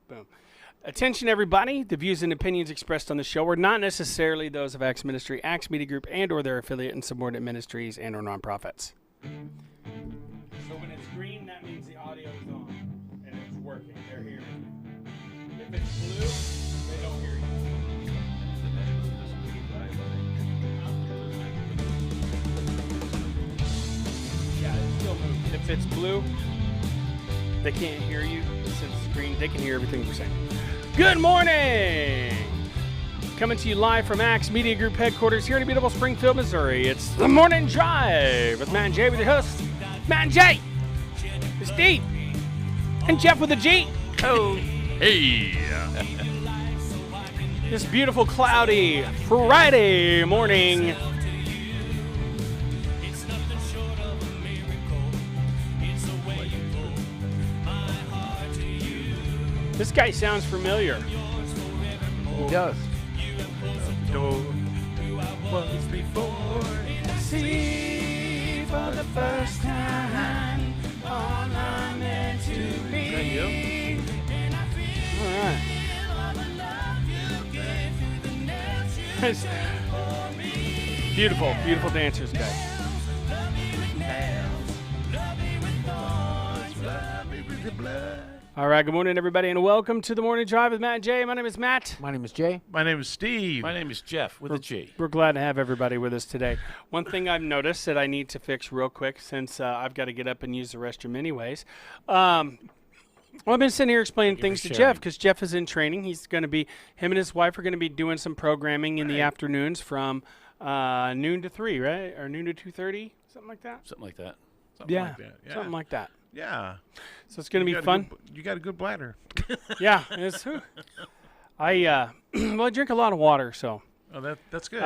Boom. Attention, everybody. The views and opinions expressed on the show are not necessarily those of Acts Ministry, Acts Media Group, and/or their affiliate and subordinate ministries and/or nonprofits. So when it's green, that means the audio is on and it's working. They're hearing you. If it's blue, they don't hear you. Yeah, it still moves. If it's blue, they can't hear you. Since it's green, they can hear everything we're saying. Good morning! Coming to you live from Acts Media Group headquarters here in beautiful Springfield, Missouri. It's the Morning Drive with Matt and Jay with your hosts, Matt and Jay. It's Steve. And Jeff with a G. Oh, hey. This beautiful, cloudy Friday morning. This guy sounds familiar. He does. Was before. See for the first time all I'm meant to be. All right. Beautiful, beautiful dancers, guys. All right, good morning, everybody, and welcome to the Morning Drive with Matt and Jay. My name is Matt. My name is Jay. My name is Steve. My name is Jeff with a G. We're glad to have everybody with us today. One thing I've noticed that I need to fix real quick since I've got to get up and use the restroom anyways. Well, I've been sitting here explaining things to Jeff because Jeff is in training. He's going to be, him and his wife are going to be doing some programming in the afternoons from noon to 3, right? Or noon to 2:30, something like that? Something like that. Something like that. Yeah. Something like that. Yeah. So it's going to be fun. You got a good bladder. Yeah. I drink a lot of water, so. Oh, that's good.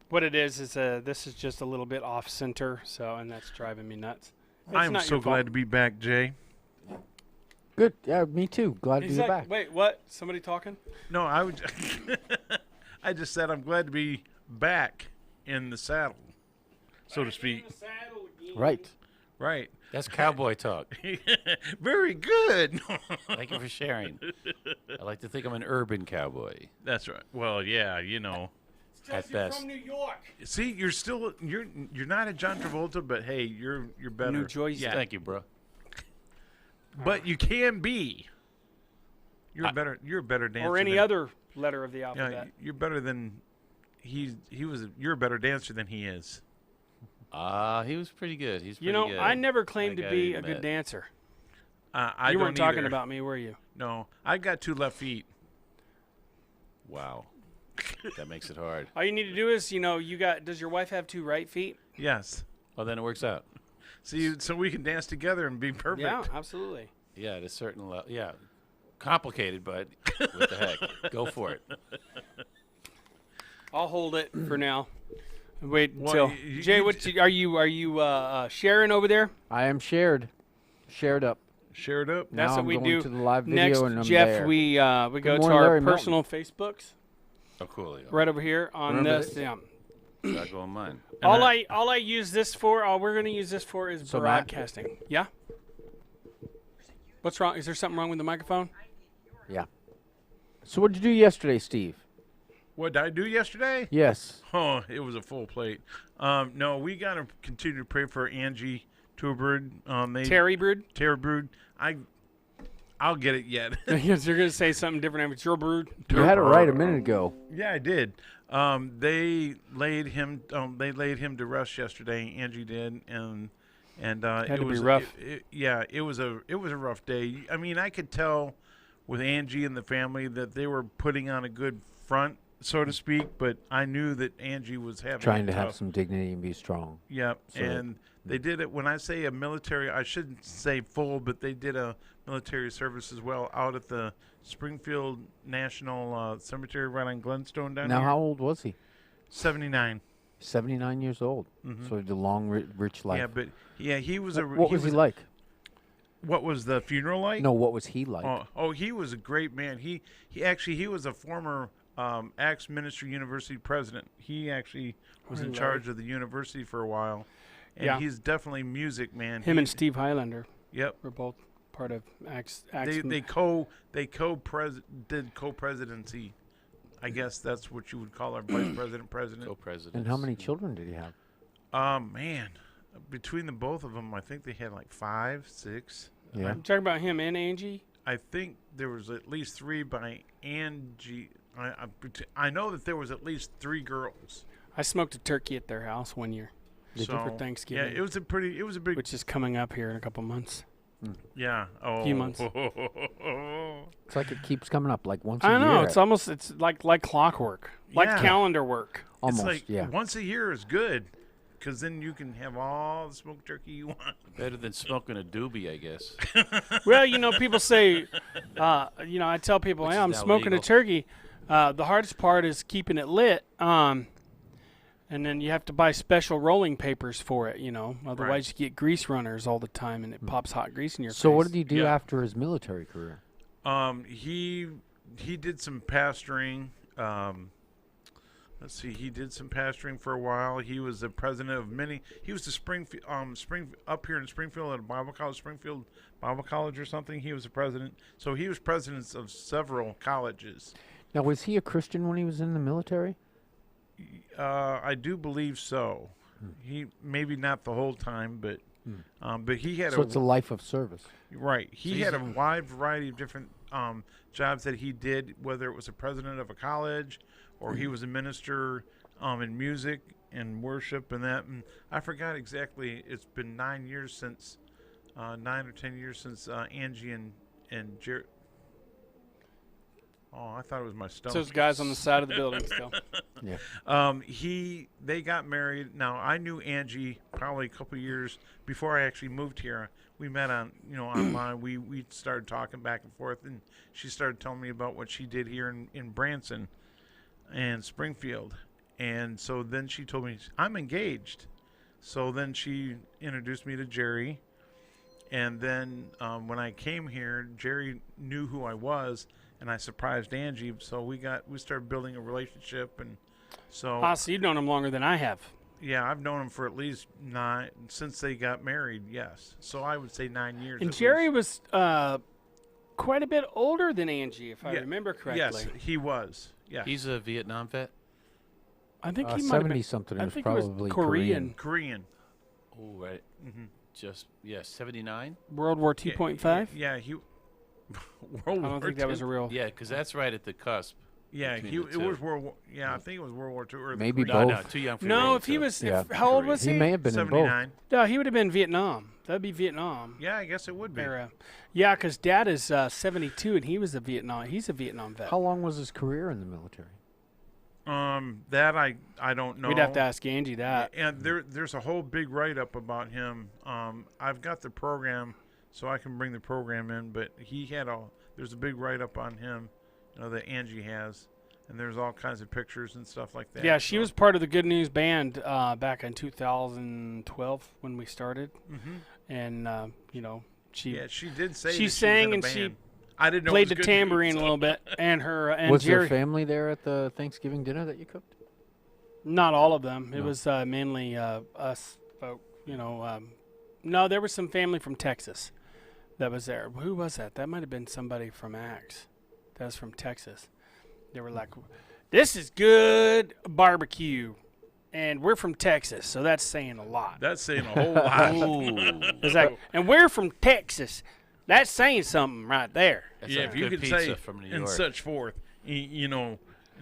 What it is this is just a little bit off center, so, and that's driving me nuts. I'm so glad to be back, Jay. Good. Yeah, me too. Glad to be back. Wait, what? Somebody talking? No, I would. I just said I'm glad to be back in the saddle, so to speak. Right. Right. That's cowboy talk. Very good. Thank you for sharing. I like to think I'm an urban cowboy That's right. Well, yeah, you know. at best. From New York. See, you're not a John Travolta, but hey, you're better. New Jersey. Yeah. Thank you, bro. But you can be. You're a better dancer. Or any than, other letter of the Yeah, alphabet. you're better than you're a better dancer than he is. He was pretty good. He's pretty You know, good. I never claimed That to guy be you a good met. dancer. I You don't weren't talking either. about me, were you? No, I got 2 left feet. Wow. That makes it hard. All you need to do is, does your wife have 2 right feet? Yes. Well, then it works out. See, so we can dance together and be perfect. Yeah, absolutely. Yeah, at a certain level. Yeah. Complicated, but what the heck? Go for it. I'll hold it for now. Wait Well, until Jay. Are you sharing over there? I am shared up. Share it up. That's Now what I'm we going do. to the live video Next, and I'm Jeff, there. we go Good to morning, our Larry personal Facebooks Oh, cool. right over here on Remember this. this? Yeah. Gotta go on mine. All I use this for, all we're gonna use this for is So, Matt? broadcasting. Yeah. What's wrong? Is there something wrong with the microphone? Yeah. So what did you do yesterday, Steve? What did I do yesterday? Yes. Oh, it was a full plate. No, we got to continue to pray for Angie Tourbird. Terry Brood. Terry Brood. I'll get it yet. You're gonna say something different. It's your brood. You had it right a minute ago. Yeah, I did. They laid him. They laid him to rest yesterday. Angie did, and Had it to be was rough. it was a rough day. I mean, I could tell with Angie and the family that they were putting on a good front, so to speak. But I knew that Angie was having Trying it to have tough. some dignity and be strong. Yep, So- and they did it. When I say a military, I shouldn't say full, but they did a military service as well out at the Springfield National Cemetery right on Glenstone down Now, here. how old was he? 79. 79 years old. So the long, rich life. Yeah, but he was What was he like? What was the funeral like? No, what was he like? He was a great man. He was a former Acts Ministry University president. He actually was in charge of the university for a while, and Yeah. he's definitely music man. Him and Steve Highlander Yep. were both part of Axe. They did co-presidency. I guess that's what you would call our vice president. Co-president. And how many children did he have? Man, between the both of them, I think they had like 5, 6. Yeah. I'm talking about him and Angie. I think there was at least 3 by Angie. I know that there was at least 3 girls. I smoked a turkey at their house one year for Thanksgiving. Yeah, it was a big. Which is coming up here in a couple months. Yeah. Oh. Few months. It's like it keeps coming up like once a I year. know. It's like clockwork, like Yeah. calendar work. Almost, it's like yeah. once a year is good, because then you can have all the smoked turkey you want. Better than smoking a doobie, I guess. Well, people say, I tell people, Which hey, is I'm now smoking a legal. turkey. The hardest part is keeping it lit. And then you have to buy special rolling papers for it, Otherwise, you get grease runners all the time, and it pops hot grease in your face. So what did he do Yeah. after his military career? He did some pastoring. Let's see, he did some pastoring for a while. He was the president of many. He was the up here in Springfield at a Bible college, Springfield Bible College or something. He was the president. So he was president of several colleges. Now, was he a Christian when he was in the military? I do believe so. He maybe not the whole time, but he had So it's a life of service. right. He had a wide variety of different jobs that he did, whether it was a president of a college or he was a minister in music and worship and that. And I forgot exactly. It's been 9 years since 9 or 10 years since Angie and Jerry. Oh, I thought it was my stomach. So those guys on the side of the building still. Yeah. They got married. Now I knew Angie probably a couple of years before I actually moved here. We met on online. We started talking back and forth, and she started telling me about what she did here in Branson and Springfield. And so then she told me I'm engaged. So then she introduced me to Jerry, and then when I came here, Jerry knew who I was. And I surprised Angie, so we started building a relationship, and so. So you've known him longer than I have. Yeah, I've known him for at least 9 since they got married. Yes, so I would say 9 years. And at Jerry least. was quite a bit older than Angie, if I Yeah, remember correctly. Yes, he was. Yeah, He's a Vietnam vet. I think he might have been 70-something. I It was think it was probably Korean. Korean. Oh, right. Mm-hmm. Just 79. World War 2.5. Yeah, he. I don't think that was a real. Yeah, because that's right at the cusp. Yeah, between the it two. was World War. Yeah, I think it was World War II or the Maybe Korean. No, both. too young for No, World if he War II. was, Yeah. how old was He he? may have been in both. 79. No, he would have been Vietnam. That'd be Vietnam Yeah, I guess it would be. era. Yeah, because Dad is 72 and he was a Vietnam. He's a Vietnam vet. How long was his career in the military? That I don't know. We'd have to ask Angie that. And there's a whole big write-up about him. I've got the program, so I can bring the program in. But there's a big write-up on him, that Angie has, and there's all kinds of pictures and stuff like that. Yeah, she was part of the Good News Band back in 2012 when we started, and she she did say she that sang she and was in a she band. I didn't know played it the was Good News, tambourine so- a little bit, and her and Was Jerry. there family there at the Thanksgiving dinner that you cooked? Not all of them. It No. was mainly us folk. No, there was some family from Texas that was there. Who was that? That might have been somebody from Axe. That was from Texas. They were like, "This is good barbecue," and we're from Texas, so that's saying a lot. That's saying a whole lot. It's like, and we're from Texas. That's saying something right there. That's Yeah, like if you good can pizza say from New and York. such forth, and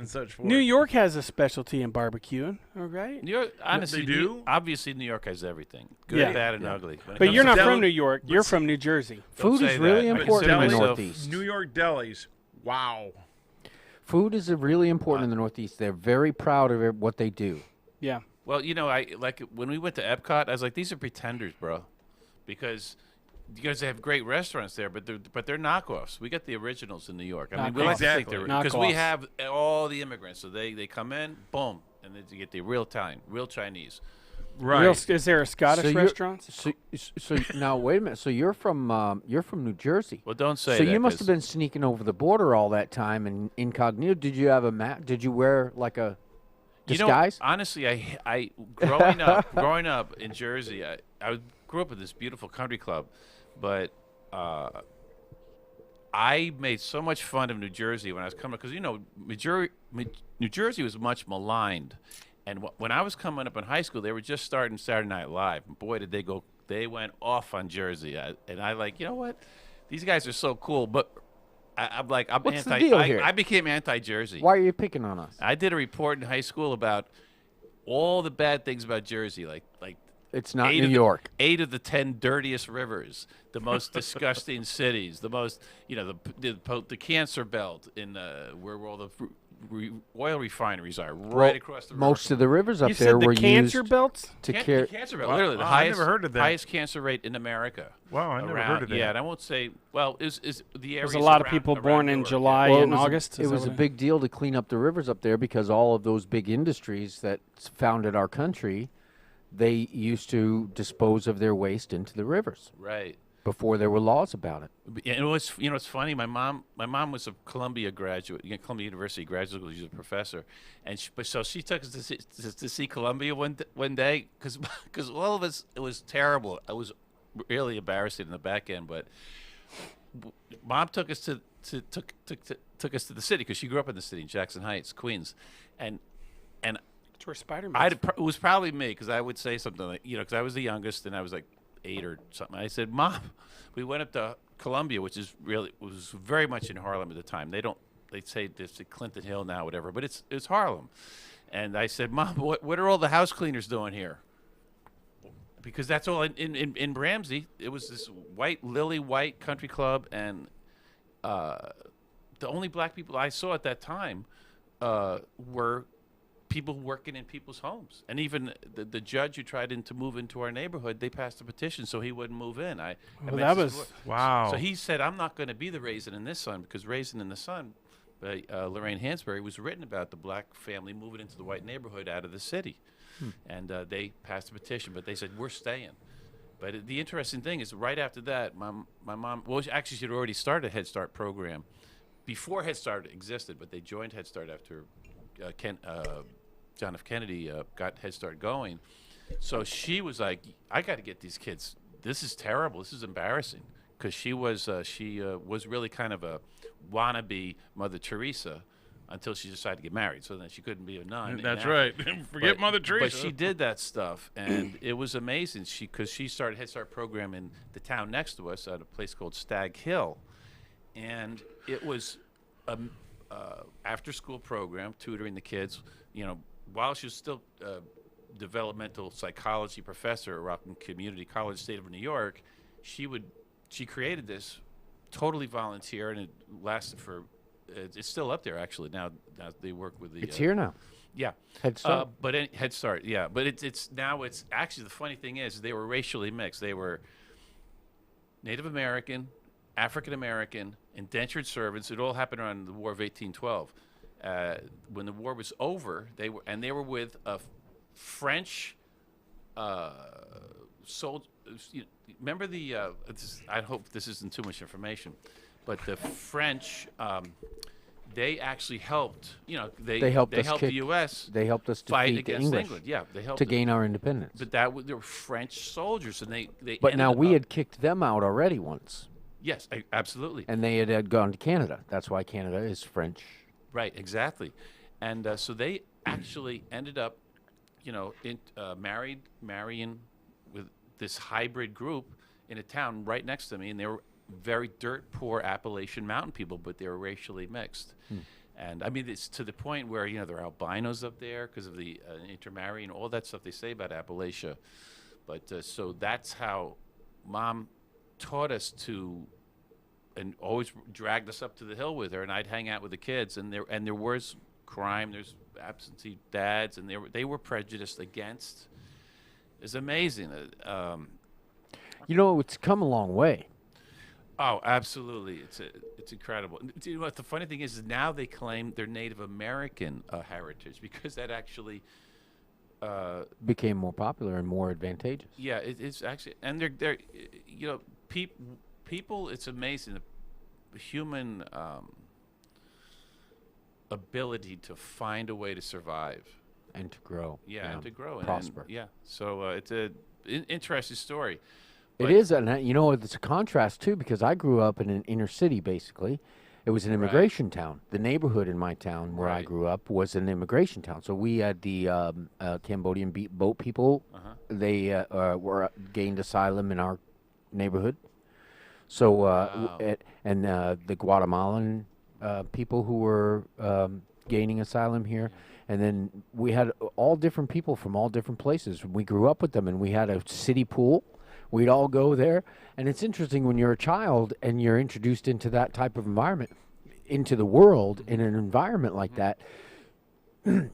such forth. New York has a specialty in barbecuing, all right? New York, honestly, they do? Obviously, New York has everything. Good, Yeah. bad, and ugly. When it But comes you're to not deli- from New York. but You're see- from New Jersey. Food say is really that. important in the Deli- Northeast. New York delis. Wow. Food is really important in the Northeast. They're very proud of what they do. Yeah. Well, I like when we went to Epcot. I was like, these are pretenders, bro, because they have great restaurants there, but they're knockoffs. We got the originals in New York. I mean, we like to think Exactly. they're because we Knockoffs. have all the immigrants, so they come in, boom, and then you get the real Italian, real Chinese. Right. Is there a Scottish So you're- restaurant? So now wait a minute. So you're from New Jersey. Well, don't say So that. you must 'cause have been sneaking over the border all that time and incognito. Did you have a map? Did you wear like a disguise? Honestly, I growing up in Jersey, I grew up in this beautiful country club, but I made so much fun of New Jersey when I was coming, because New Jersey was much maligned, and when I was coming up in high school, they were just starting Saturday Night Live. And boy, did they go! They went off on Jersey, and I like, you know what? These guys are so cool, but I'm What's the anti. deal here? I became anti-Jersey. Why are you picking on us? I did a report in high school about all the bad things about Jersey, like It's not eight New of the- York. 8 of the 10 dirtiest rivers, the most disgusting cities, the most, the cancer belt in where all the oil refineries are, right across the river. Most of the rivers up You there said were the cancer used belts? to The care. cancer belt, Wow. literally the Wow, I highest, never heard of that. highest cancer rate in America. Wow, I never heard of that. Yeah, and I won't say. Well, is the area? There's a lot of people born in July Well, and August. It was a big deal to clean up the rivers up there because all of those big industries that founded our country, they used to dispose of their waste into the rivers Right. before there were laws about it. And it was, it's funny. My mom was a Columbia graduate, Columbia University graduate school. She's a professor, and so she took us to see Columbia one day because all of us, it was terrible. It was really embarrassing in the back end, but Mom took us took us to the city because she grew up in the city, in Jackson Heights, Queens, and. That's where Spider-Man. It was probably me because I would say something like, because I was the youngest and I was like 8 or something. I said, Mom, we went up to Columbia, which was very much in Harlem at the time. They say this at Clinton Hill now, whatever, but it's Harlem. And I said, Mom, what are all the house cleaners doing here? Because that's all in Ramsey. It was this lily white country club, and the only black people I saw at that time were people working in people's homes. And even the judge who tried to move into our neighborhood, they passed a petition so he wouldn't move in. Wow. So he said, I'm not going to be the Raisin in the Sun, because Raisin in the Sun by Lorraine Hansberry was written about the black family moving into the white neighborhood out of the city. And they passed a petition, but they said, we're staying. But the interesting thing is, right after that, my mom, well, actually, she had already started a Head Start program before Head Start existed, but they joined Head Start after John F. Kennedy got Head Start going. So she was like, I got to get these kids. This is terrible. This is embarrassing. Because she was really kind of a wannabe Mother Teresa until she decided to get married. So then she couldn't be a nun. That's right. Forget Mother Teresa. But she did that stuff, and it was amazing. Because she started Head Start program in the town next to us at a place called Stag Hill, and it was after-school program, tutoring the kids. While she was still developmental psychology professor at Rockland Community College, state of New York, she created this totally volunteer, and it lasted for. It's still up there actually. Now they work with the. It's here now. Yeah, Head Start. Head Start. Yeah, but it's now it's actually, the funny thing is they were racially mixed. They were Native American, African American, indentured servants. It all happened around the War of 1812. When the war was over, they were with a French soldier. Remember the? I hope this isn't too much information, but the French, they actually helped. They helped the U.S. They helped us fight defeat against English. England. Yeah, they helped to gain our independence. But they were French soldiers, and they. But now ended we up- had kicked them out already once, Yes, absolutely. and they had gone to Canada. That's why Canada is French. Right, exactly. And so they actually ended up, marrying with this hybrid group in a town right next to me, and they were very dirt poor Appalachian mountain people, but they were racially mixed. And I mean, it's to the point where there are albinos up there because of the intermarrying, all that stuff they say about Appalachia. But so that's how Mom taught us to, and always dragged us up to the hill with her, and I'd hang out with the kids, and there was crime, there's absentee dads, and they were prejudiced against. It's amazing. It's come a long way. Oh, absolutely, it's incredible. Do you know what the funny thing is now they claim their Native American heritage, because that actually Became more popular and more advantageous. yeah, it's actually, and they're people. It's amazing the human ability to find a way to survive. And to grow. Yeah, and to grow prosper. And, yeah, so it's a interesting story. It is, and it's a contrast too because I grew up in an inner city. Basically, it was an immigration town. The neighborhood in my town where I Right. grew up was an immigration town. So we had the Cambodian boat people. They were gained asylum in our neighborhood. So Wow. and the Guatemalan people who were gaining asylum here. And then we had all different people from all different places. We grew up with them, and we had a city pool. We'd all go there. And it's interesting when you're a child and you're introduced into that type of environment, into the world in an environment like that,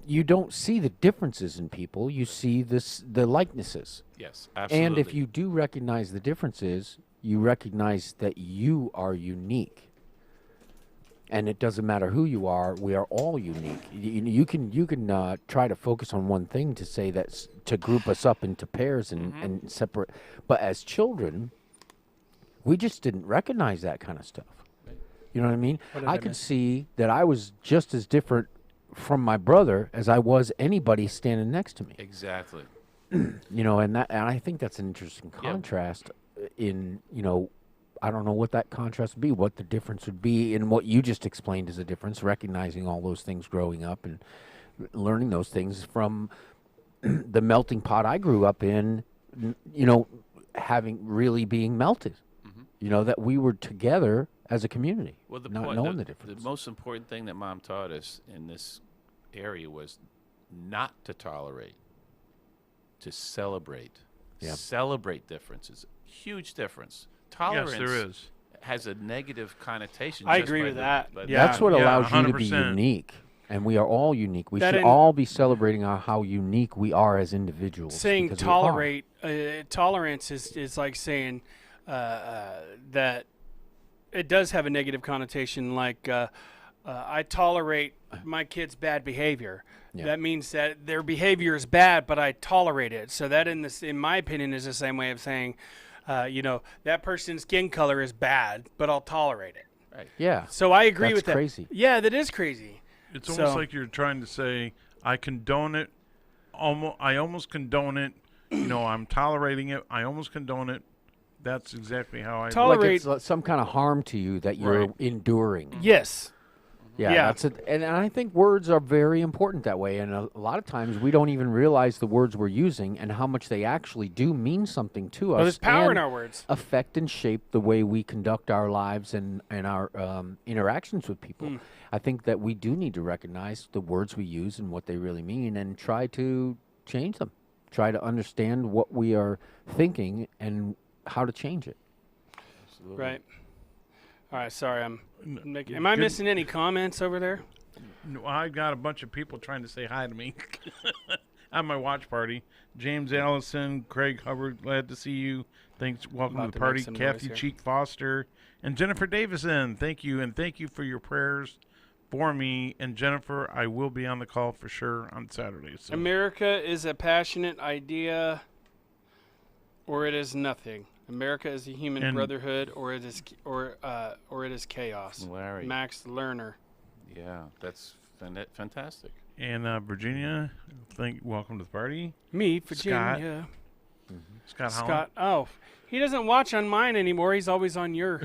you don't see the differences in people. You see the likenesses. Yes, absolutely. And if you do recognize the differences, you recognize that you are unique. And it doesn't matter who you are; we are all unique. You can try to focus on one thing to say that's to group us up into pairs and separate. But as children, we just didn't recognize that kind of stuff. You know what I mean? What did I I could miss? see that I was just as different from my brother as I was anybody standing next to me. Exactly. And I think that's an interesting Yeah. contrast I don't know what that contrast would be, what the difference would be in what you just explained as a difference, recognizing all those things growing up and learning those things from the melting pot I grew up in, having really being melted. That we were together as a community, Well, the not point, knowing the, the difference. the most important thing that Mom taught us in this area was not to tolerate, to celebrate. Yeah. Celebrate differences. Huge difference. Tolerance Yes, there is. has a negative connotation. I just agree by with the- that. by the- Yeah. That's what Yeah, allows you to be 100%. unique. And we are all unique. We That should in- all be celebrating how unique we are as individuals. Saying because we are. tolerate, tolerance is like saying that it does have a negative connotation. Like I tolerate my kid's bad behavior. Yeah. That means that their behavior is bad, but I tolerate it. So that, in my opinion, is the same way of saying, that person's skin color is bad, but I'll tolerate it. Yeah. So I agree That's with that. crazy. Yeah, that is crazy. It's almost So- like you're trying to say, I condone it. I almost condone it. I'm tolerating it. I almost condone it. That's exactly how I. Tolerate- Like it's some kind of harm to you that you're Right. enduring. Yes. Yeah, Yeah. that's it. And I think words are very important that way. And a lot of times we don't even realize the words we're using and how much they actually do mean something to us. Well, there's power in and our words. affect and shape the way we conduct our lives and our interactions with people. I think that we do need to recognize the words we use and what they really mean and try to change them. Try to understand what we are thinking and how to change it. Absolutely. Right. All right. Sorry, am I missing any comments over there? No, I got a bunch of people trying to say hi to me at my watch party. James Allison, Craig Hubbard, glad to see you. Thanks. Welcome About to the to make party. some Kathy noise here. Cheek Foster and Jennifer Davison. Thank you, and thank you for your prayers for me. And Jennifer, I will be on the call for sure on Saturday. So America is a passionate idea, or it is nothing. America is a human And- brotherhood, or it is or it is chaos. Larry. Max Lerner. Yeah, that's fantastic. and Virginia, welcome to the party. Me, Virginia. Scott Holland. Scott. Oh, he doesn't watch on mine anymore. He's always on your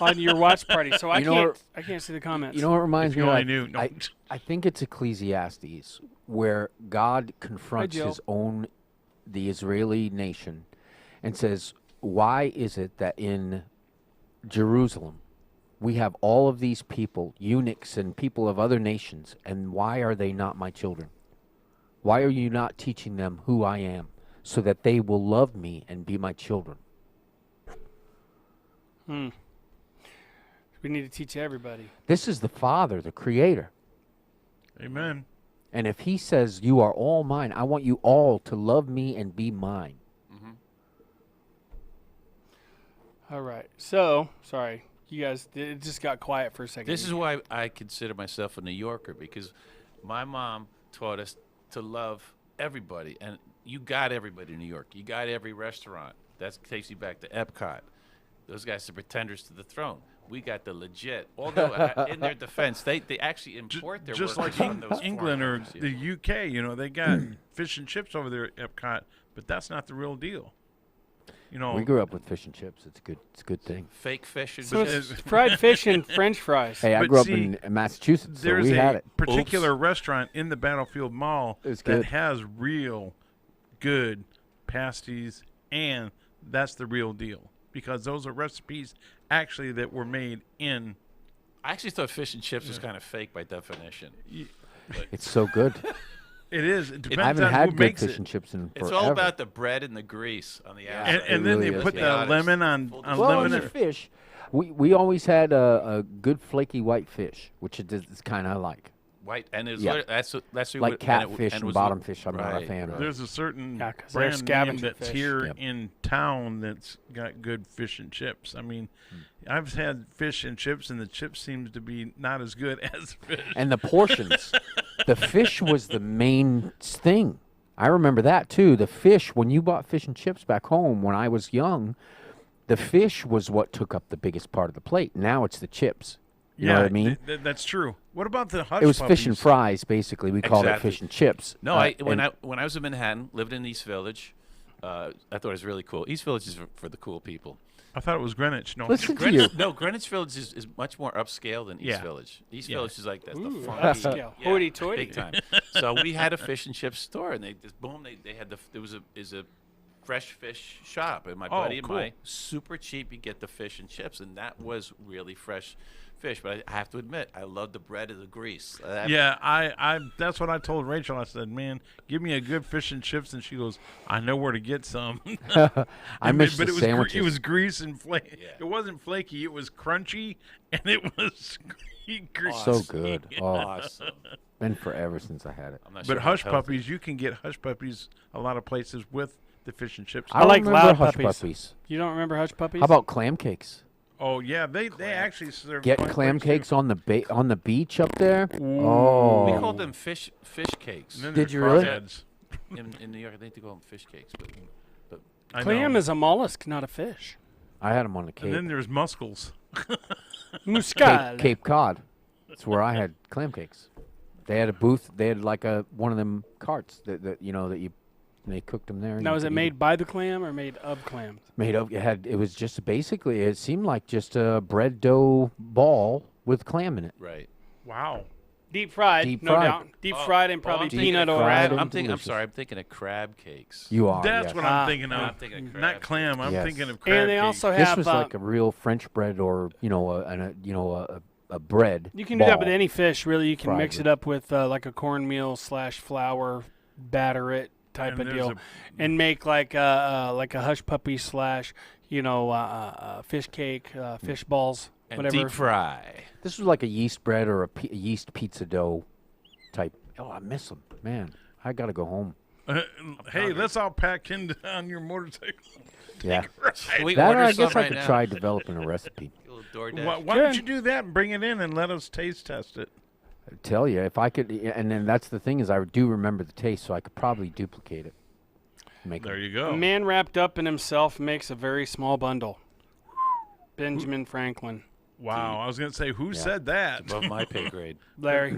on your watch party. So I You know can't what- I can't see the comments. You know what reminds If me you of? only knew. No. I think it's Ecclesiastes where God confronts Jill. the Israeli nation, and says, "Why is it that in Jerusalem we have all of these people, eunuchs and people of other nations, and why are they not my children? Why are you not teaching them who I am, so that they will love me and be my children?" We need to teach everybody. This is the Father, the Creator. Amen. And if he says, "You are all mine," I want you all to love me and be mine. All right. So, sorry. You guys, it just got quiet for a second. This is why I consider myself a New Yorker, because my mom taught us to love everybody. And you got everybody in New York. You got every restaurant. That takes you back to Epcot. Those guys are pretenders to the throne. We got the legit. Although, in their defense, they actually import their Just workers like on those England or foreigners, the UK, they got fish and chips over there at Epcot, but that's not the real deal. You know, We grew up with fish and chips. It's good. It's a good thing. Fake fish and So chips. it's fried fish and French fries. Hey, I But grew up see, in Massachusetts, so there's we had a it. particular restaurant in the Battlefield Mall It's that good. has real good pasties, and that's the real deal because those are recipes actually that were made in. I actually thought fish and chips was kind of fake by definition. It's so good. It is. It depends I haven't on had who good makes fish it. and chips in It's forever. all about the bread and the grease on the outside. And then really they is. put Let's be the honest. lemon on Full well, lemon. on the fish, we always had a good flaky white fish, which is kind of like White, and it's Yeah. that's like catfish and was bottom fish. I'm not a right, fan of. There's a certain Yeah, 'cause they're brand name scavenger that's fish. here Yep. in town that's got good fish and chips. I mean, I've had fish and chips, and the chips seems to be not as good as fish. And the portions, the fish was the main thing. I remember that too. The fish, when you bought fish and chips back home when I was young, the fish was what took up the biggest part of the plate. Now it's the chips. You know what I mean? That's true. What about the hush It was fish and puppies? fries, basically. We called it Exactly. fish and chips. No, and when I was in Manhattan, lived in East Village, I thought it was really cool. East Village is for the cool people. I thought it was Greenwich. No, listen to you. Greenwich Village is much more upscale than East Yeah. Village. East Yeah. Village is like that's Ooh, the funky, upscale. Hoity-toity. big time. So we had a fish and chip store, and they had there was a fresh fish shop, and my Oh, buddy cool. and super cheap. You get the fish and chips, and that was really fresh fish. But I have to admit, I love the bread and the grease. Yeah, I that's what I told Rachel. I said, "Man, give me a good fish and chips," and she goes, "I know where to get some." I miss but the it was sandwiches. it was grease and flaky. Yeah. It wasn't flaky. It was crunchy, and it was greasy. so good. Oh, awesome. been forever since I had it. I'm not sure But how hush healthy- puppies, you can get hush puppies a lot of places with the fish and chips. I like remember loud hush puppies. You don't remember hush puppies? How about clam cakes? Oh yeah, they actually serve Get clam clam flakes, cakes on the beach up there. Ooh. Oh, We called them fish cakes too. And then Did there's you really? crawdads. in New York. I think they call them fish cakes, but I Clam know. is a mollusk, not a fish. I had them on the And then Cape. there's mussels. Muscal. Cape Cod. That's where I had clam cakes. They had a booth. They had like one of them carts that you know that you they cooked them there. and Now, you is it could eat made by the clam or made of clams? Made of it was just basically it seemed like just a bread dough ball with clam in it. right. Wow. Deep fried, Deep no fried. doubt. Deep fried and Oh, probably I'm thinking peanut of oil. fried crab. and I'm delicious. sorry. I'm thinking of crab cakes. You are. That's yes. what Ah, I'm thinking of. I'm thinking of crab Not clam. I'm Yes. thinking of crab. And they cake. also This have. was like a real French bread, or you know, a bread. you can do that with ball. any fish, really. You can fried mix with- it up with like a cornmeal / flour, batter it type And of there's deal, and make like a hush puppy / fish cake, fish balls, And whatever. deep fry. This was like a yeast bread or a yeast pizza dough type. Oh, I miss them, man. I gotta go home. Hey, let's all pack in on your motorcycle. Yeah. Should we That or order I some guess I right could now? try developing a recipe. A little DoorDash. Why don't Good. you do that and bring it in and let us taste test it? I tell you, if I could, and then that's the thing is, I do remember the taste, so I could probably duplicate it. Make There it. you go. A man wrapped up in himself makes a very small bundle. Benjamin Franklin. Wow, I was gonna say who said that? Above my pay grade. Larry.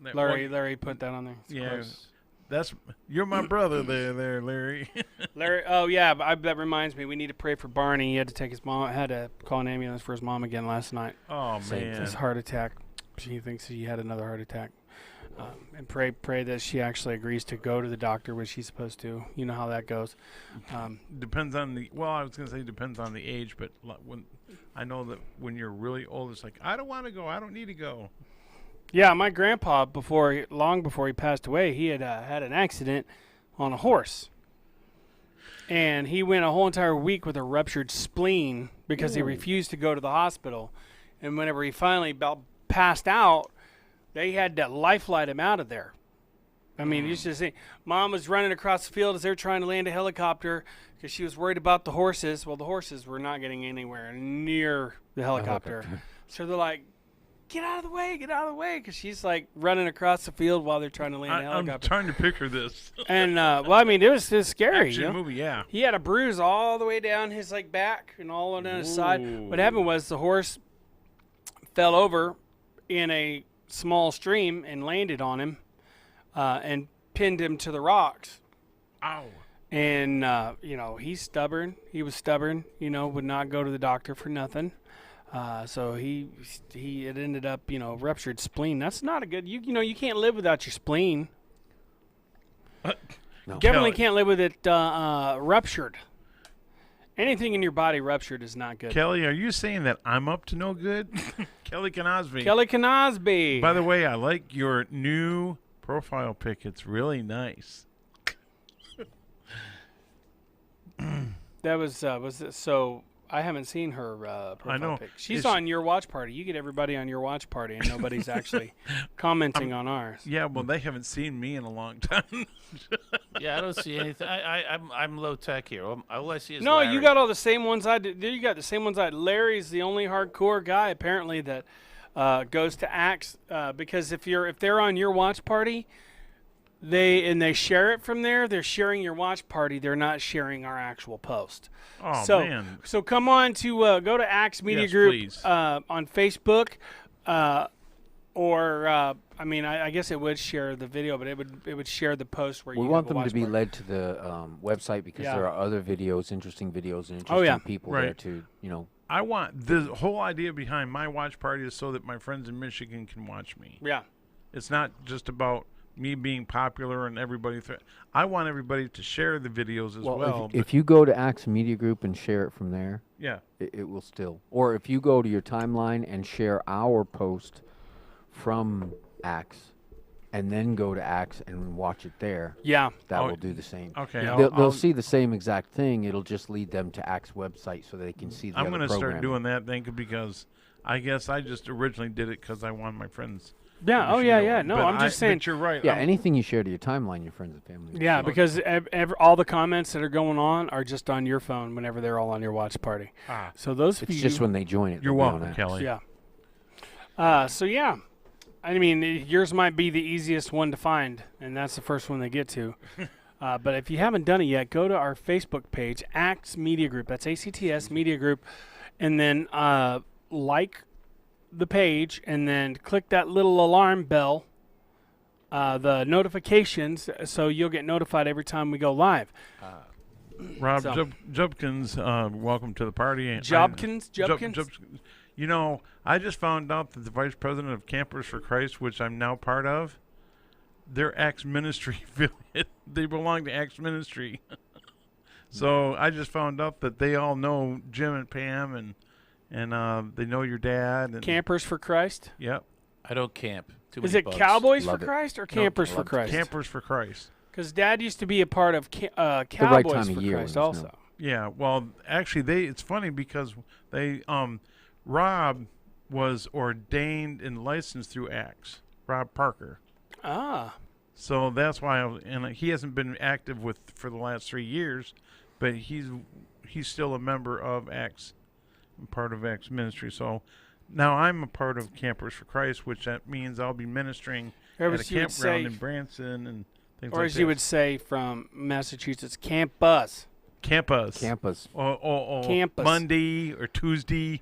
That Larry put that on there. It's Yeah, close. that's you're my brother there, Larry. Larry. Oh yeah, that reminds me. We need to pray for Barney. He had to take his mom. Had to call an ambulance for his mom again last night. Oh Same man, His heart attack. She thinks he had another heart attack. And pray that she actually agrees to go to the doctor when she's supposed to. You know how that goes. depends on the. Well, I was gonna say depends on the age, but when I know that when you're really old, it's like I don't want to go. I don't need to go. Yeah, my grandpa, long before he passed away, he had had an accident on a horse. And he went a whole entire week with a ruptured spleen because he refused to go to the hospital. And whenever he finally about passed out, they had to lifeline him out of there. I mean, you should see. Mom was running across the field as they were trying to land a helicopter because she was worried about the horses. Well, the horses were not getting anywhere near the helicopter. So they're like, get out of the way, because she's like running across the field while they're trying to land a I'm helicopter. trying to picture this. And, well, I mean, it was scary. Action You know? movie, yeah. He had a bruise all the way down his like back and all on his side. What happened was the horse fell over in a small stream and landed on him and pinned him to the rocks. Ow. And he's stubborn. He was stubborn. Would not go to the doctor for nothing. So it ended up ruptured spleen. That's not a good. You can't live without your spleen. No. Definitely Kelly. can't live with it ruptured. Anything in your body ruptured is not good. Kelly, are you saying that I'm up to no good? Kelly Canosby. Kelly Canosby. By the way, I like your new profile pic. It's really nice. That was it? So I haven't seen her profile know. pic. She's It's- on your watch party. You get everybody on your watch party, and nobody's actually commenting on ours. Yeah, well, they haven't seen me in a long time. Yeah, I don't see anything. I'm low tech here. All I see is No, Larry. you got all the same ones I did. You got the same ones I. Larry's the only hardcore guy apparently that goes to Axe because if they're on your watch party, they share it from there. They're sharing your watch party. They're not sharing our actual post. Oh, so, man. So come on to go to Axe Media Yes, Group please. on Facebook, or I guess it would share the video, but it would share the post where We you want have a them to watch be party. led to the website because Yeah. there are other videos, interesting videos, and interesting Oh, yeah. people there Right. to, I want the whole idea behind my watch party is so that my friends in Michigan can watch me. Yeah. It's not just about me being popular and everybody. I want everybody to share the videos as well. if you go to Axe Media Group and share it from there, yeah. it will still. Or if you go to your timeline and share our post from Axe, and then go to Axe and watch it there, Yeah. that Oh, will do the same. Okay. Yeah. They'll see the same exact thing. It'll just lead them to Axe website so they can see the I'm other going to start programming. doing that then because I guess I just originally did it because I wanted my friends. Yeah. to Oh share yeah. it. Yeah. No, But I'm just saying. But you're right. Yeah, I'm- anything you share to your timeline, your friends and family. will Yeah, see. because all the comments that are going on are just on your phone whenever they're all on your watch party. Ah, So those of It's you, just when they join it. you're they'll be on welcome, Axe. Kelly. yeah. So yeah, I mean yours might be the easiest one to find, and that's the first one they get to. But if you haven't done it yet, go to our Facebook page, Axe Media Group. That's ACTS Media Group, and then like the page, and then click that little alarm bell. The notifications, so you'll get notified every time we go live. Rob So- Jubkins, welcome to the party. Jobkins? You know, I just found out that the vice president of Campers for Christ, which I'm now part of, they're Axe Ministry affiliate. They belong to Axe Ministry. So I just found out that they all know Jim and Pam, and they know your dad. And, Campers for Christ. Yep. I don't camp. Too Is many it bugs. Cowboys Love for it. Christ or Campers for love it. Christ? Campers for Christ. Because Dad used to be a part of Cowboys time of for year Christ when also. there's Yeah, well, actually, it's funny because they, Rob was ordained and licensed through Axe, Rob Parker. Ah, So that's why, and he hasn't been active for the last 3 years, but he's still a member of Axe, part of Axe Ministry. So now I'm a part of Campers for Christ, which that means I'll be ministering or at a as you would campground say, in Branson and things or like as that. you would say from Massachusetts, Campus. Campus. Campus. Or Campus. Monday or Tuesday.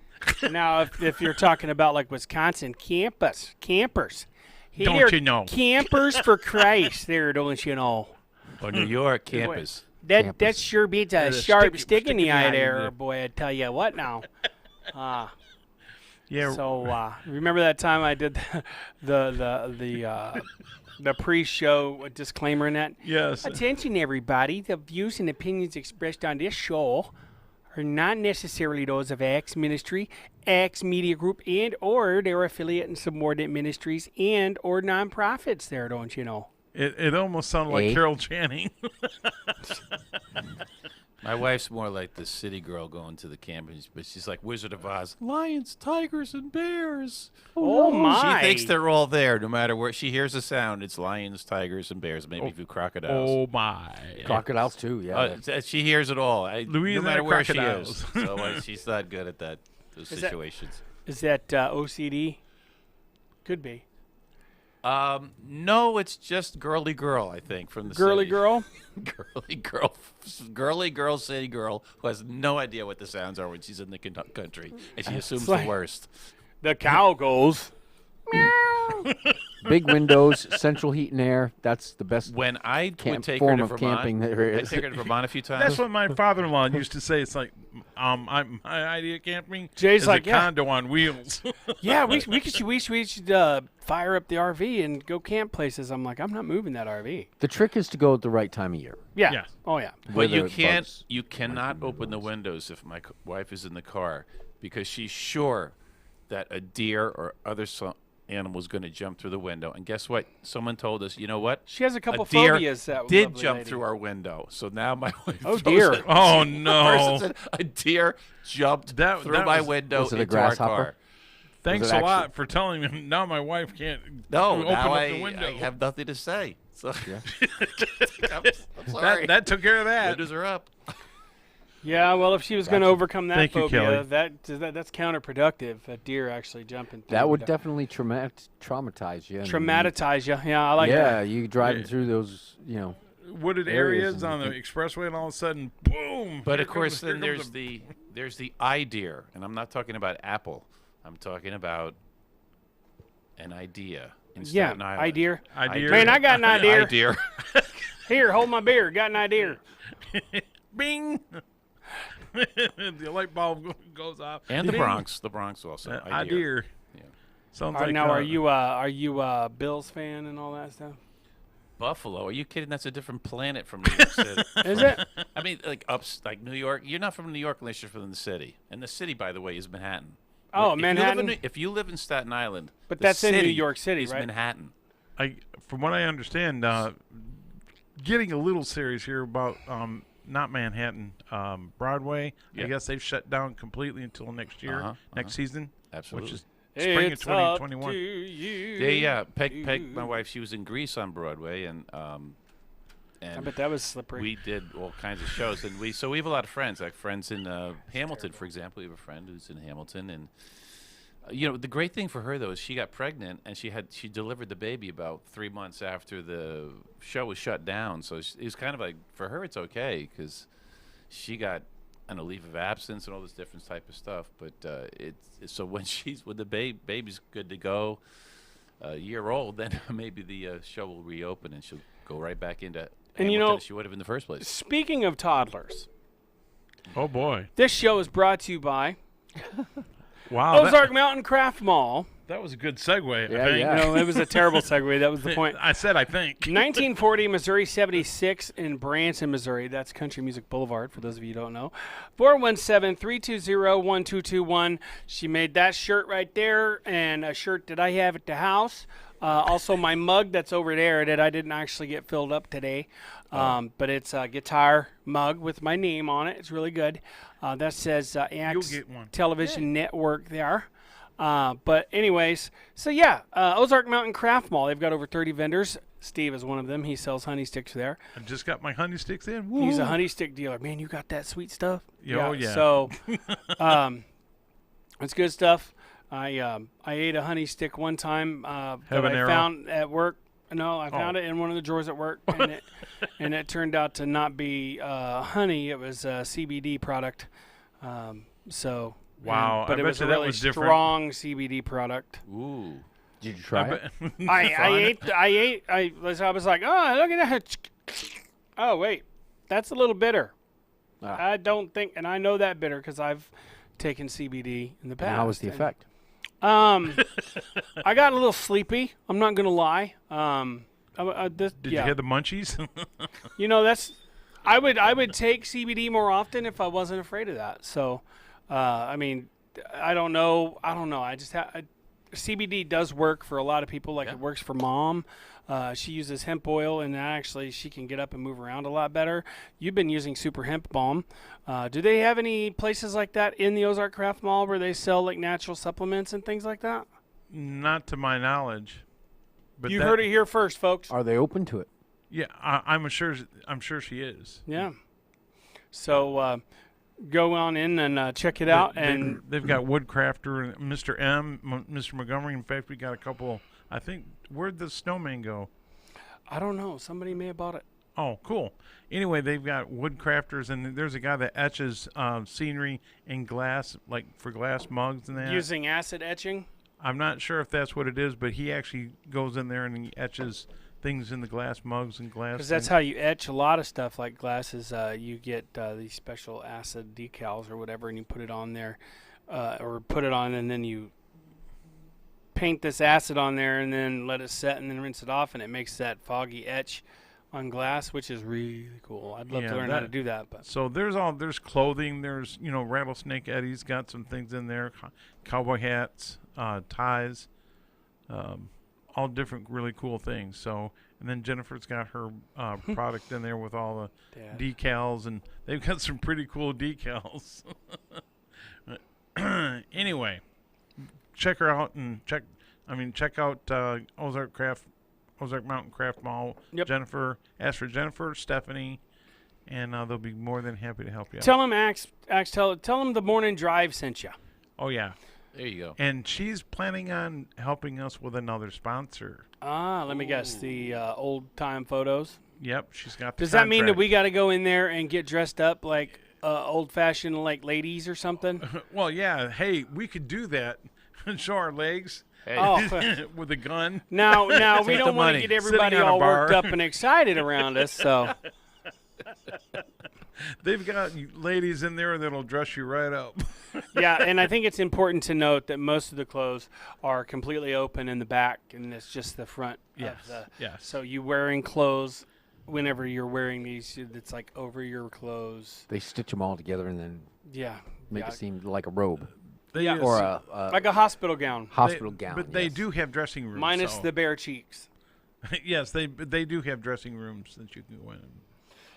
Now, if you're talking about like Wisconsin, campers. Hey Don't there, you know? Campers for Christ. There, don't you know? Or New York campus. That sure beats a There's a sharp stick- stick in the eye there. there, boy. I tell you what now. Yeah. So remember that time I did the pre-show disclaimer in that? Yes. Attention, everybody. The views and opinions expressed on this show are not necessarily those of Axe Ministry, Axe Media Group, and or their affiliate and subordinate ministries and or nonprofits there, don't you know? It almost sounded like Eh? Carol Channing. My wife's more like the city girl going to the campings, but she's like Wizard of Oz. Lions, tigers, and bears. Oh, my. She thinks they're all there, no matter where she hears a sound. It's lions, tigers, and bears, maybe a few crocodiles. my. Crocodiles too, yeah. She hears it all. No Louisiana matter where she crocodiles. is. So she's not good at those that- situations. Is that OCD? Could be. No, it's just girly girl, I think, from the Girly city. girl? girly girl, city girl who has no idea what the sounds are when she's in the country, and she assumes like- the worst. The cow goes. Big windows, central heat and air. That's the best When I would take her form to of Vermont, camping there I'd is. take her to Vermont a few times. That's what my father-in-law used to say. It's like, my idea of camping Jay's is like, a yeah. condo on wheels. Yeah, we should fire up the RV and go camp places. I'm like, I'm not moving that RV. The trick is to go at the right time of year. Yeah. Yeah. Oh yeah. But you Weather can't. bugs. You cannot open the windows if my wife is in the car because she's sure that a deer or other animal is going to jump through the window. And guess what? Someone told us. You know what? She has a couple deer phobias. That did lovely jump lady. through our window. So now my wife. Oh, knows deer. that Oh, the no. person said a deer jumped That- through that my was- window was it a into our grasshopper? car. Thanks it a actually- lot for telling me. Now my wife can't No, open now up the window. I have nothing to say. So I'm that, sorry. that took care of that. Windows are up. Yeah, well, if she was going to overcome that Thank you, phobia, Kelly. that's counterproductive. A deer actually jumping through. That would the- definitely traumatize you. and traumatize you. Yeah, I like yeah, that. you driving Yeah. through those, Wooded areas areas and on the you expressway, and all of a sudden, boom! But here of course, comes- then here comes there's the eye deer, and I'm not talking about Apple. I'm talking about an idea in Yeah, Staten Island. idea. Idea. Man, I got an idea. Idea. Here, hold my beer. Got an idea. Bing! The light bulb goes off. And the Bing! Bronx. The Bronx also. Idea. Yeah. Sounds All right, like now, are you a Bills fan and all that stuff? Buffalo. Are you kidding? That's a different planet from New York City. Is it? I mean, like New York. You're not from New York unless you're from the city. And the city, by the way, is Manhattan. Oh, If you live in Manhattan? New- If you live in Staten Island, But the that's in New city York City, is right? Manhattan. From what I understand, getting a little serious here about not Manhattan, Broadway. Yeah. I guess they've shut down completely until next year, next season, Absolutely. which is spring of It's up 2021. to you. They Peg, my wife, she was in Greece on Broadway, and I bet that was slippery. we did all kinds of shows, and we have a lot of friends, like friends in Hamilton, for example. We have a friend who's in Hamilton, and the great thing for her though is she got pregnant, and she delivered the baby about 3 months after the show was shut down. So it was kind of like, for her it's okay because she got on a leave of absence and all this different type of stuff. But so when the baby's good to go, a year old, then maybe the show will reopen and she'll go right back into. And Hamilton as she would have in the first place. Speaking of toddlers, Oh boy! this show is brought to you by Wow, Ozark Mountain Craft Mall. that was a good segue. Yeah, I think. yeah. No, it was a terrible segue. That was the point. I said I think. 1940, Missouri 76 in Branson, Missouri. That's Country Music Boulevard, for those of you who don't know. 417-320-1221. She made that shirt right there and a shirt that I have at the house. Also, my mug that's over there that I didn't actually get filled up today. But it's a guitar mug with my name on it. It's really good. That says AX get one. Television Network there. But anyways, so yeah, Ozark Mountain Craft Mall. They've got over 30 vendors. Steve is one of them. He sells honey sticks there. I just got my honey sticks in. He's a Woo. honey stick dealer. Man, you got that sweet stuff. Oh, yeah. So, it's good stuff. I ate a honey stick one time that I Habanero. found at work. No, I found it in one of the drawers at work, and it turned out to not be honey. It was a CBD product. So. Wow, But I it bet was you a that really was different. strong CBD product. Ooh. Did you try it? I was like, oh, look at that. Oh, wait, that's a little bitter. Ah. I don't think, and I know that bitter because I've taken CBD in the past. And how was the and, effect? I got a little sleepy. I'm not gonna lie. Did you hear the munchies? That's. I would take CBD more often if I wasn't afraid of that. So, I mean, I don't know. I just CBD does work for a lot of people. Like it works for Mom. She uses hemp oil, and actually she can get up and move around a lot better. You've been using Super Hemp Balm. Do they have any places like that in the Ozark Craft Mall where they sell like natural supplements and things like that? Not to my knowledge. But You heard it here first, folks. Are they open to it? Yeah, I'm sure she is. Yeah. So go on in and check it out. And They've got Woodcrafter and Mr. Mr. Montgomery. In fact, we got a couple. I think, where'd the snowman go? I don't know. Somebody may have bought it. Oh, cool. Anyway, they've got Woodcrafters, and there's a guy that etches scenery in glass, like for glass mugs and that. Using acid etching. I'm not sure if that's what it is, but he actually goes in there and he etches things in the glass mugs and glass. Because that's how you etch a lot of stuff like glasses. You get these special acid decals or whatever, and you put it on there, or put it on, and then you paint this acid on there, and then let it set, and then rinse it off, and it makes that foggy etch on glass, which is really cool. I'd love to learn how to do that. But So there's clothing. There's Rattlesnake Eddie's got some things in there, cowboy hats, ties, all different really cool things. So and then Jennifer's got her product in there with all the Dad. decals, and they've got some pretty cool decals. Anyway, check her out and check out Ozark Mountain Craft Mall. Yep. Jennifer, ask for Jennifer, Stephanie, and they'll be more than happy to help you out. Tell him, Axe, tell him the morning drive sent you. Oh yeah, There you go. and she's planning on helping us with another sponsor. Let me guess, the old time photos. Yep, she's got. Does that mean that we got to go in there and get dressed up like old fashioned like ladies or something? Well, yeah. Hey, we could do that. Show our legs Hey, Oh, with a gun. now we Take the don't want to money. get everybody Sitting on a all worked bar. up and excited around us. So They've got ladies in there that'll dress you right up. yeah, and I think it's important to note that most of the clothes are completely open in the back, and it's just the front. Yes, Of the, yes. So you wearing clothes whenever you're wearing these, it's like over your clothes. They stitch them all together and then Yeah. make yeah. it seem like a robe They Yeah. use- or a Like a hospital gown, hospital gown. But they yes. do have dressing rooms. minus so- the bare cheeks. yes, they do have dressing rooms that you can go in and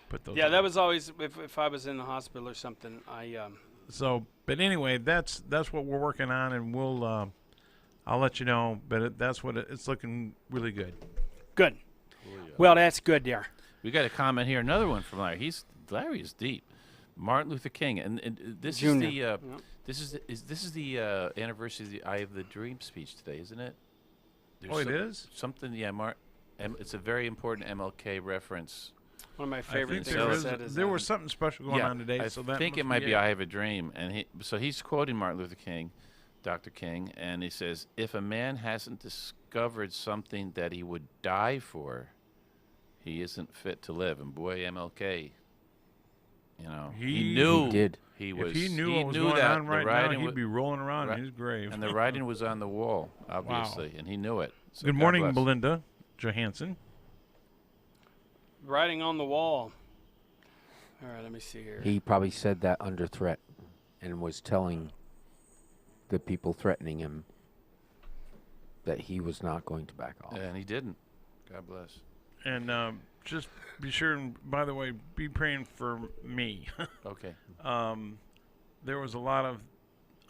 put those. Yeah, on. that was always if I was in the hospital or something. So, but anyway, that's what we're working on, and I'll let you know. But that's what it's looking really good. Good. Well, that's good there. we got a comment here. Another one from Larry. Larry is deep. Martin Luther King, and this Junior. is the Yep. this is the anniversary of the "I Have the Dream" speech today, isn't it? There's Oh, it is? something. Yeah, it's a very important MLK reference. One of my I favorite think things there he is- said is there was something special going on today. I so that think it must might be "I Have a Dream," and he's quoting Martin Luther King, Dr. King, and he says, "If a man hasn't discovered something that he would die for, he isn't fit to live." And boy, MLK, He knew He did. He was. If he knew what was knew going that on the right now, writing he'd wa- be rolling around Right. in his grave. and the writing was on the wall, obviously, and he knew it. So Good God morning, bless. Belinda Johansson. writing on the wall. All right, let me see here. He probably said that under threat and was telling the people threatening him that he was not going to back off. And he didn't. God bless. And just be sure, and by the way, be praying for me. Okay. There was a lot of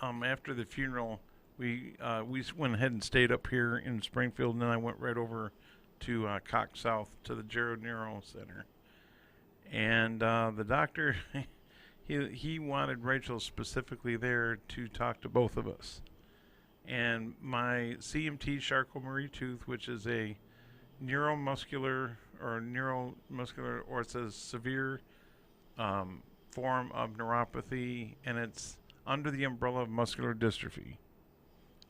after the funeral, we went ahead and stayed up here in Springfield, and then I went right over to Cox South to the Jared Nero Center. And the doctor, he wanted Rachel specifically there to talk to both of us. And my CMT Charcot-Marie tooth, which is a neuromuscular, or it's a severe form of neuropathy, and it's under the umbrella of muscular dystrophy.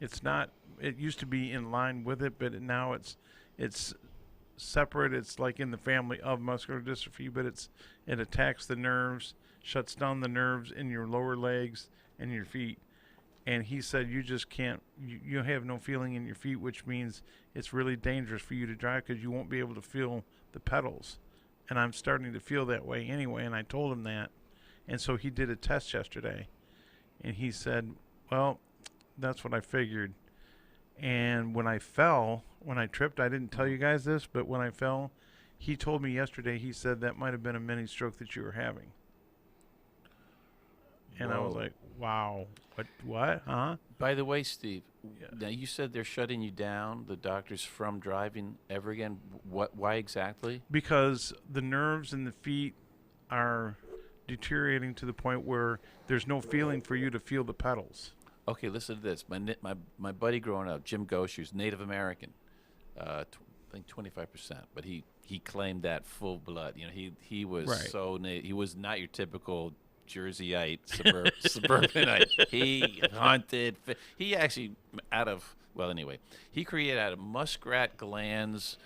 It's not. It used to be in line with it, but now it's separate. It's like in the family of muscular dystrophy, but it attacks the nerves, shuts down the nerves in your lower legs and your feet. And he said you just can't. You have no feeling in your feet, which means it's really dangerous for you to drive because you won't be able to feel the pedals. And I'm starting to feel that way anyway. And I told him that. And so he did a test yesterday, and he said, "Well, that's what I figured." And when I tripped, I didn't tell you guys this, but when I fell, he told me yesterday, he said that might have been a mini stroke that you were having. And I was Whoa. like, wow, what, huh? By the way, Steve, Yeah. now you said they're shutting you down, the doctors, from driving ever again. Why exactly? Because the nerves in the feet are deteriorating to the point where there's no feeling for you to feel the pedals. Okay, listen to this. My buddy growing up, Jim Gosher, who's Native American, I think 25%, but he claimed that full blood. You know, he was Right. he was not your typical Jerseyite suburbanite. He hunted. He actually, Well, anyway, he created out of muskrat glands,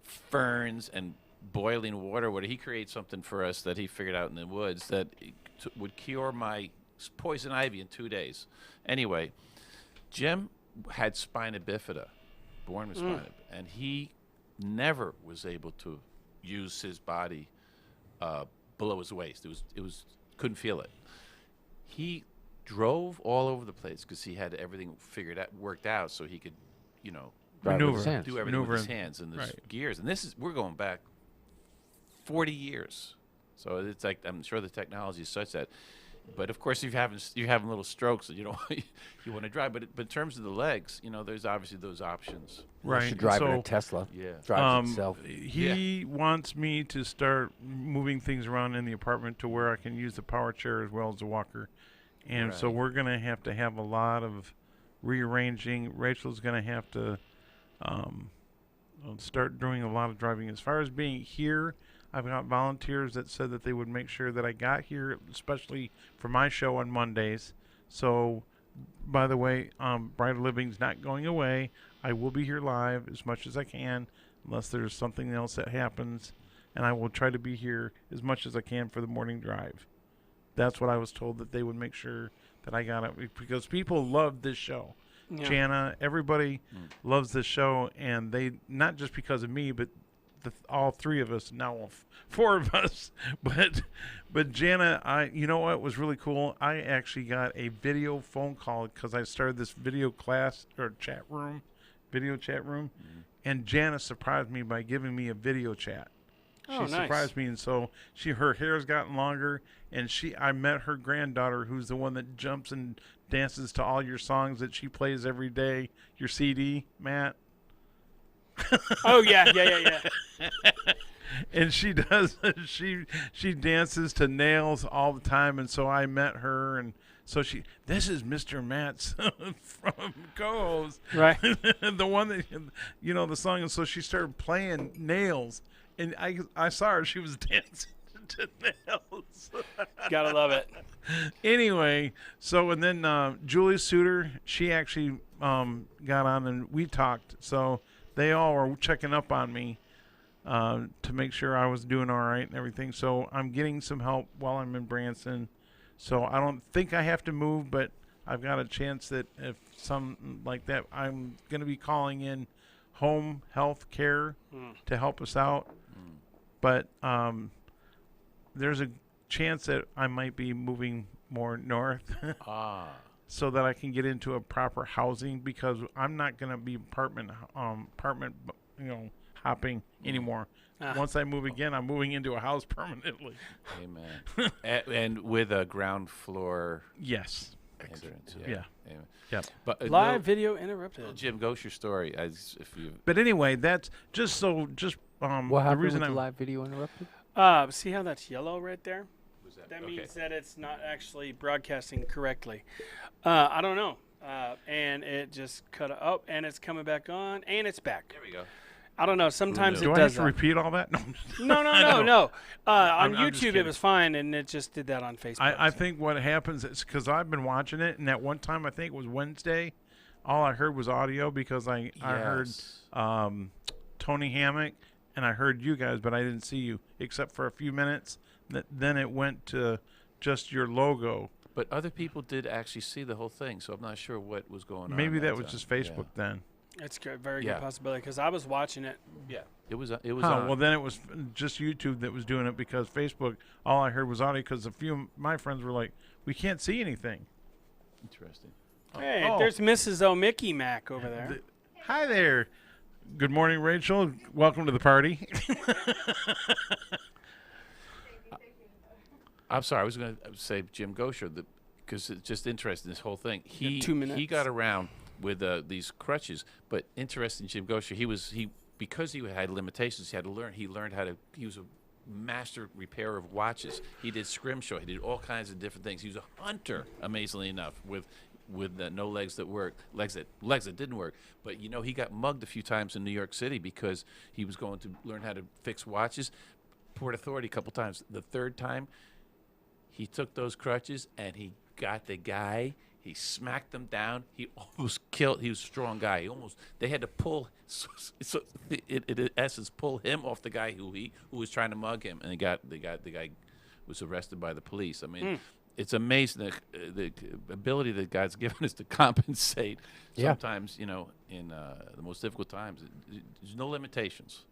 ferns, and boiling water. He created something for us that he figured out in the woods that would cure my poison ivy in 2 days. Anyway, Jim had spina bifida, born with spina, and he never was able to use his body below his waist. It was couldn't feel it. He drove all over the place because he had everything figured out, worked out, so he could, Drive with his Maneuver. hands. do everything Maneuver with his and- hands and his right. gears. And we're going back 40 years. So it's like, I'm sure the technology is such that, but of course you're having little strokes and you don't you want to drive. But in terms of the legs, there's obviously those options. Right. Should drive in so, a Tesla. Yeah. Drives itself. he wants me to start moving things around in the apartment to where I can use the power chair as well as the walker. And so Right. we're going to have a lot of rearranging. Rachel's going to have to start doing a lot of driving. As far as being here, I've got volunteers that said that they would make sure that I got here, especially for my show on Mondays. So, by the way, Brighter Living's not going away. I will be here live as much as I can, unless there's something else that happens. And I will try to be here as much as I can for the morning drive. That's what I was told, that they would make sure that I got it, because people love this show. Yeah. Jana, everybody loves this show, and they, not just because of me, but all three of us, now four of us, but Jana, you know what was really cool? I actually got a video phone call because I started this video class or video chat room, and Jana surprised me by giving me a video chat. She Oh, nice. surprised me, and so her hair's gotten longer, and I met her granddaughter, who's the one that jumps and dances to all your songs that she plays every day. Your CD, Matt. Oh yeah. And she does she dances to Nails all the time, and so I met her, and so this is Mr. Matt's from co-host, Right. the one that the song, and so she started playing Nails, and I saw her, she was dancing to Nails. Gotta love it. Anyway, so and then Julie Suter, she actually got on and we talked, so they all were checking up on me to make sure I was doing all right and everything. So I'm getting some help while I'm in Branson. So I don't think I have to move, but I've got a chance that if something like that, I'm going to be calling in home health care to help us out. But there's a chance that I might be moving more north so that I can get into a proper housing, because I'm not going to be apartment hopping anymore. Once I move again, I'm moving into a house permanently. Amen. and with a ground floor Yes. entrance. Yeah. Amen. Yep. But Live video interrupted. Jim, go with your story. If you But anyway, that's just What the happened reason with the I'm live video interrupted? See how that's yellow right there? That okay. means that it's not actually broadcasting correctly. I don't know. And it just cut up, and it's coming back on, and it's back. There we go. I don't know. Sometimes knew? it do I have does to that. repeat all that? No. On I'm just YouTube, it kidding. was fine, and it just did that on Facebook. I so. think what happens is, because I've been watching it, and at one time, I think it was Wednesday, all I heard was audio, because I heard Yes. Tony Hammock, and I heard you guys, but I didn't see you, except for a few minutes. Then it went to just your logo. But other people did actually see the whole thing, so I'm not sure what was going on. Maybe that that was time. just Facebook then. It's a very Yeah. good possibility, because I was watching it. Yeah. It was. It was. Huh, on. well, then it was just YouTube that was doing it, because Facebook, all I heard was audio, because a few of my friends were like, we can't see anything. Interesting. Hey, Oh. there's Mrs. O'Mickey Mac over there. Hi there. Good morning, Rachel. Welcome to the party. I'm sorry. I was going to say Jim Gosher, because it's just interesting, this whole thing. He 2 minutes. He got around with these crutches, but interesting, Jim Gosher. Because he had limitations. He learned how to. He was a master repairer of watches. He did scrimshaw. He did all kinds of different things. He was a hunter, amazingly enough, with no legs that worked, legs that didn't work. But he got mugged a few times in New York City because he was going to learn how to fix watches. Port Authority a couple times. The third time, he took those crutches and he got the guy He smacked them down. He almost killed. He was a strong guy. They had to pull, in essence, pull him off the guy who was trying to mug him, and the guy was arrested by the police. I mean, it's amazing the ability that God's given us to compensate. Yeah. Sometimes, in the most difficult times, there's no limitations,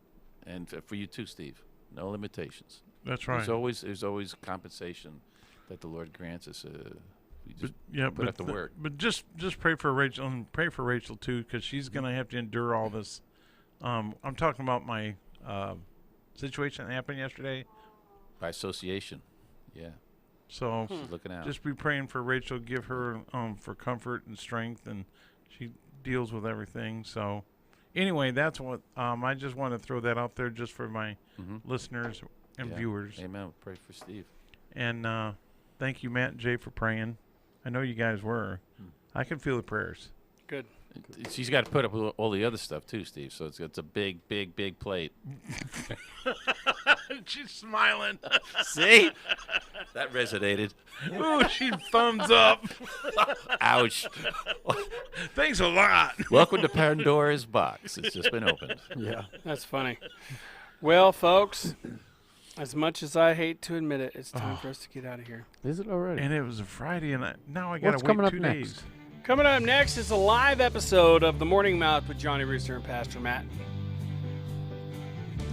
and for you too, Steve, no limitations. That's right. There's always compensation that the Lord grants us. We just put it to work. But just pray for Rachel, and pray for Rachel too, because she's gonna have to endure all this. I'm talking about my situation that happened yesterday. By association, yeah. So She's looking out. just be praying for Rachel, give her for comfort and strength, and she deals with everything. So anyway, that's what I just want to throw that out there just for my listeners and viewers. Amen. Pray for Steve. And thank you, Matt and Jay, for praying. I know you guys were. I can feel the prayers. Good. She's got to put up with all the other stuff too, Steve. So it's a big plate. She's smiling. See, that resonated. Ooh, she thumbs up. Ouch. Thanks a lot. Welcome to Pandora's box. It's just been opened. Yeah. That's funny. Well, folks, as much as I hate to admit it, it's time for us to get out of here. Is it already? And it was a Friday, and now I got What's to coming wait up 2 next? days. Coming up next is a live episode of The Morning Mouth with Johnny Rooster and Pastor Matt.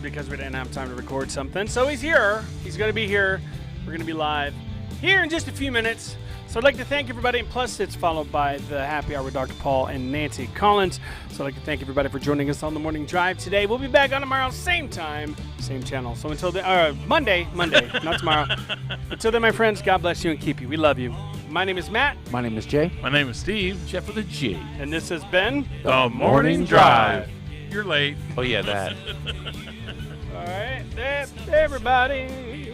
Because we didn't have time to record something. So he's here. He's going to be here. We're going to be live here in just a few minutes. So I'd like to thank everybody. And plus, it's followed by the Happy Hour with Dr. Paul and Nancy Collins. So I'd like to thank everybody for joining us on The Morning Drive today. We'll be back on tomorrow, same time, same channel. So until then, Monday, not tomorrow. Until then, my friends, God bless you and keep you. We love you. My name is Matt. My name is Jay. My name is Steve. Jeff with a G. And this has been The Morning Drive. You're late. Oh yeah, that. All right, everybody.